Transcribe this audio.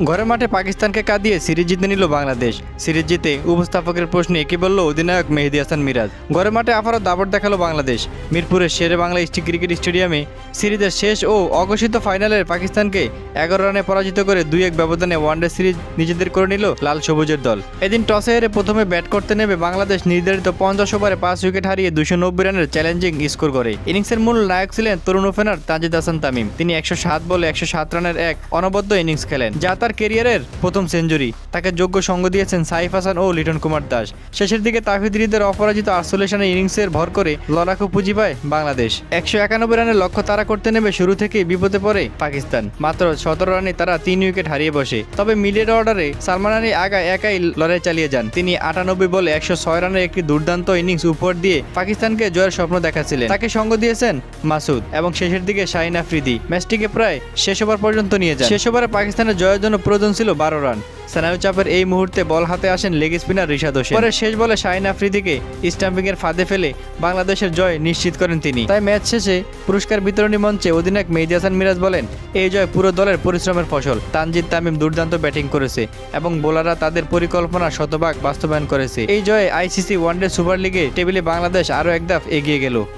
ঘরের মাঠে পাকিস্তানকে কাঁদিয়ে সিরিজ জিতে নিল বাংলাদেশ। সিরিজ জিতে উপস্থাপকের প্রশ্নে কি বলল অধিনায়ক মেহেদী হাসান মিরাজ। ঘরের মাঠে আবারও দাপট দেখালো বাংলাদেশ। মিরপুরের শেরে বাংলা ক্রিকেট স্টেডিয়ামে সিরিজের শেষ ও অঘোষিত ফাইনালের পাকিস্তানকে 11 রানে পরাজিত করে 2-1 ব্যবধানে ওয়ানডে সিরিজ নিজেদের করে নিল লাল সবুজের দল। এদিন টসে হেরে প্রথমে ব্যাট করতে নেমে বাংলাদেশ নির্ধারিত 50 ওভারে 5 উইকেট হারিয়ে 290 রানের চ্যালেঞ্জিং স্কোর করে। ইনিংসের মূল নায়ক ছিলেন তরুণ ওপেনার তানজিদ হাসান তামিম। তিনি 107 বলে 107 রানের এক অনবদ্য ইনিংস খেলেন, যা তার ক্যারিয়ারের প্রথম সেঞ্চুরি। তাকে যোগ্য সঙ্গ দিয়েছেন সাইফ হাসান ও লিটন কুমার দাস। শেষের দিকে তাহিদ হৃদের অপরাজিত 48 রানের ইনিংসের ভর করে লড়াকু পুঁজি পায় বাংলাদেশ। 191 রানের লক্ষ্য তাড়া করতে নেমে শুরু থেকেই বিপদে পড়ে পাকিস্তান। মাত্র 17 রানে তারা 3 উইকেট হারিয়ে বসে। তবে মিডল অর্ডারে সালমান আলী আগা একাই লড়াই চালিয়ে যান। তিনি 98 বলে 106 রানের একটি দুর্দান্ত ইনিংস উপহার দিয়ে পাকিস্তানকে জয়ের স্বপ্ন দেখাচ্ছিলেন। তাকে সঙ্গ দিয়েছেন মাসুদ এবং শেষের দিকে শাহিন আফ্রিদি ম্যাচটিকে প্রায় শেষ ওভার পর্যন্ত নিয়ে যান। শেষ ওভারে পাকিস্তানের জয়ের জন্য প্রয়োজন ছিল 12 রান। স্নায়ু চাপের এই মুহূর্তে বল হাতে আসেন লেগ স্পিনার রিশাদ হোসেন। পরে শেষ বলে শাহিন আফ্রিদিকে স্টাম্পিং এর ফাঁদে ফেলে বাংলাদেশের জয় নিশ্চিত করেন তিনি। তাই ম্যাচ শেষে পুরস্কার বিতরণী মঞ্চে অধিনায়ক মেহেদী হাসান মিরাজ বলেন, এই জয় পুরো দলের পরিশ্রমের ফসল। তানজিদ তামিম দুর্দান্ত ব্যাটিং করেছে এবং বোলাররা তাদের পরিকল্পনা শতভাগ বাস্তবায়ন করেছে। এই জয়ে আইসিসি ওয়ানডে সুপার লিগে টেবিলে বাংলাদেশ আরও এক ধাপ এগিয়ে গেল।